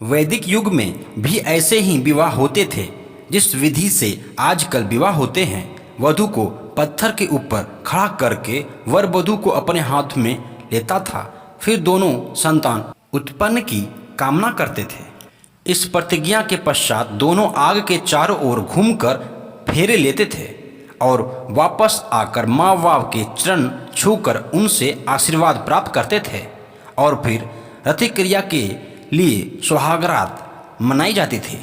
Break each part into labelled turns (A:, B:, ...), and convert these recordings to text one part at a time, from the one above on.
A: वैदिक युग में भी ऐसे ही विवाह होते थे जिस विधि से आजकल विवाह होते हैं। वधू को पत्थर के ऊपर खड़ा करके वर वधू को अपने हाथ में लेता था, फिर दोनों संतान उत्पन्न की कामना करते थे। इस प्रतिज्ञा के पश्चात दोनों आग के चारों ओर घूमकर फेरे लेते थे और वापस आकर माँ बाप के चरण छूकर उनसे आशीर्वाद प्राप्त करते थे और फिर रति क्रिया के लिए सुहागरात मनाई जाती थी।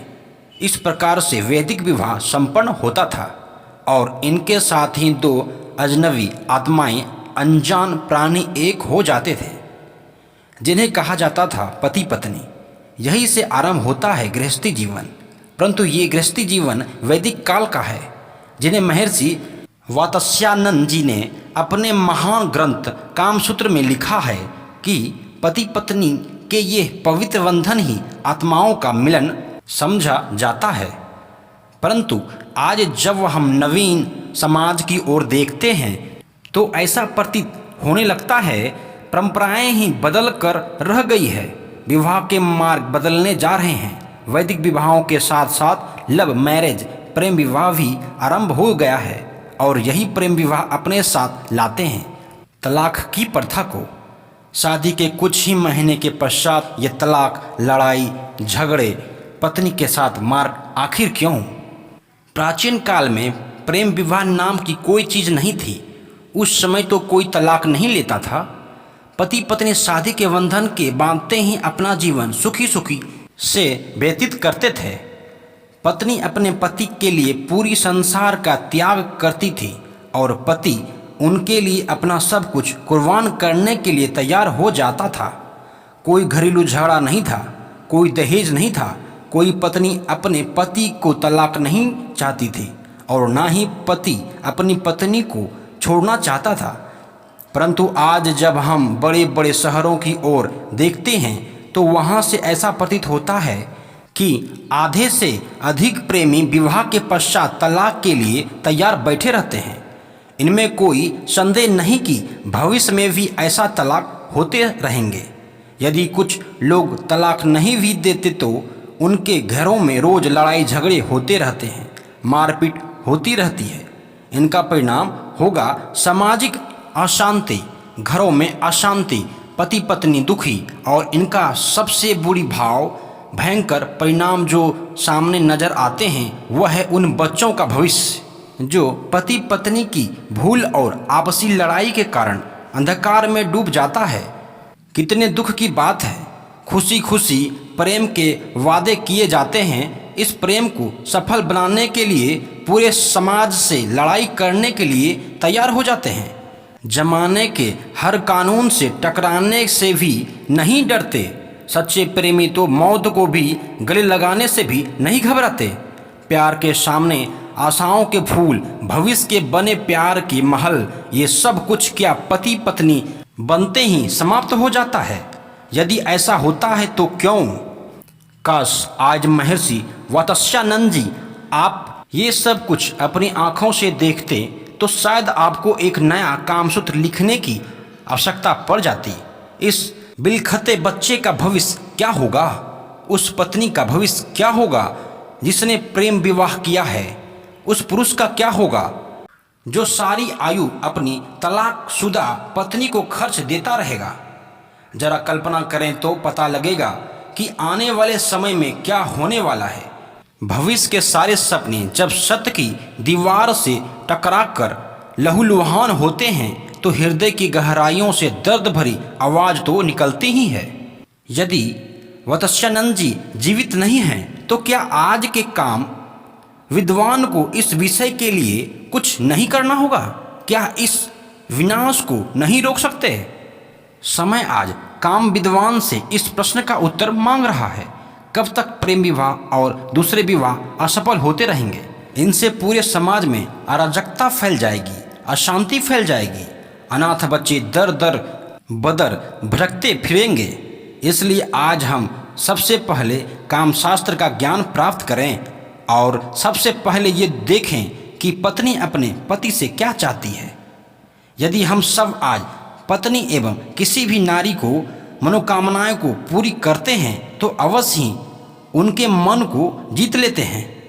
A: इस प्रकार से वैदिक विवाह संपन्न होता था और इनके साथ ही दो अजनबी आत्माएं, अनजान प्राणी एक हो जाते थे, जिन्हें कहा जाता था पति पत्नी। यही से आरंभ होता है गृहस्थी जीवन। परंतु ये गृहस्थी जीवन वैदिक काल का है, जिन्हें महर्षि वात्स्यायन जी ने अपने महान ग्रंथ कामसूत्र में लिखा है कि पति पत्नी के ये पवित्र बंधन ही आत्माओं का मिलन समझा जाता है। परंतु आज जब हम नवीन समाज की ओर देखते हैं तो ऐसा प्रतीत होने लगता है परंपराएं ही बदल कर रह गई है। विवाह के मार्ग बदलने जा रहे हैं। वैदिक विवाहों के साथ साथ लव मैरिज, प्रेम विवाह भी आरंभ हो गया है और यही प्रेम विवाह अपने साथ लाते हैं तलाक की प्रथा को। शादी के कुछ ही महीने के पश्चात ये तलाक, लड़ाई झगड़े पत्नी के साथ मार्ग आखिर क्यों? प्राचीन काल में प्रेम विवाह नाम की कोई चीज़ नहीं थी। उस समय तो कोई तलाक नहीं लेता था। पति पत्नी शादी के बंधन के बांधते ही अपना जीवन सुखी सुखी से व्यतीत करते थे। पत्नी अपने पति के लिए पूरी संसार का त्याग करती थी और पति उनके लिए अपना सब कुछ कुर्बान करने के लिए तैयार हो जाता था। कोई घरेलू झगड़ा नहीं था, कोई दहेज नहीं था, कोई पत्नी अपने पति को तलाक नहीं चाहती थी और ना ही पति अपनी पत्नी को छोड़ना चाहता था। परंतु आज जब हम बड़े बड़े शहरों की ओर देखते हैं तो वहाँ से ऐसा प्रतीत होता है कि आधे से अधिक प्रेमी विवाह के पश्चात तलाक के लिए तैयार बैठे रहते हैं। इनमें कोई संदेह नहीं कि भविष्य में भी ऐसा तलाक होते रहेंगे। यदि कुछ लोग तलाक नहीं भी देते तो उनके घरों में रोज लड़ाई झगड़े होते रहते हैं, मारपीट होती रहती है। इनका परिणाम होगा सामाजिक अशांति, घरों में अशांति, पति पत्नी दुखी और इनका सबसे बुरी भाव भयंकर परिणाम जो सामने नजर आते हैं वह है उन बच्चों का भविष्य जो पति पत्नी की भूल और आपसी लड़ाई के कारण अंधकार में डूब जाता है। कितने दुख की बात है। खुशी खुशी प्रेम के वादे किए जाते हैं। इस प्रेम को सफल बनाने के लिए पूरे समाज से लड़ाई करने के लिए तैयार हो जाते हैं। जमाने के हर कानून से टकराने से भी नहीं डरते। सच्चे प्रेमी तो मौत को भी गले लगाने से भी नहीं घबराते। प्यार के सामने आशाओं के फूल, भविष्य के बने प्यार की महल, ये सब कुछ क्या पति पत्नी बनते ही समाप्त हो जाता है? यदि ऐसा होता है तो क्यों? काश आज महर्षि वात्स्यायन जी आप ये सब कुछ अपनी आंखों से देखते तो शायद आपको एक नया कामसूत्र लिखने की आवश्यकता पड़ जाती। इस बिलखते बच्चे का भविष्य क्या होगा? उस पत्नी का भविष्य क्या होगा जिसने प्रेम विवाह किया है? उस पुरुष का क्या होगा जो सारी आयु अपनी तलाकशुदा पत्नी को खर्च देता रहेगा? जरा कल्पना करें तो पता लगेगा कि आने वाले समय में क्या होने वाला है। भविष्य के सारे सपने जब सत्य की दीवार से टकराकर लहूलुहान होते हैं तो हृदय की गहराइयों से दर्द भरी आवाज तो निकलती ही है। यदि वात्स्यायन जी जीवित नहीं हैं तो क्या आज के काम विद्वान को इस विषय के लिए कुछ नहीं करना होगा? क्या इस विनाश को नहीं रोक सकते? समय आज काम विद्वान से इस प्रश्न का उत्तर मांग रहा है। कब तक प्रेम विवाह और दूसरे विवाह असफल होते रहेंगे? इनसे पूरे समाज में अराजकता फैल जाएगी, अशांति फैल जाएगी, अनाथ बच्चे दर दर बदर भटकते फिरेंगे। इसलिए आज हम सबसे पहले कामशास्त्र का ज्ञान प्राप्त करें और सबसे पहले ये देखें कि पत्नी अपने पति से क्या चाहती है। यदि हम सब आज पत्नी एवं किसी भी नारी को मनोकामनाएं को पूरी करते हैं तो अवश्य ही उनके मन को जीत लेते हैं।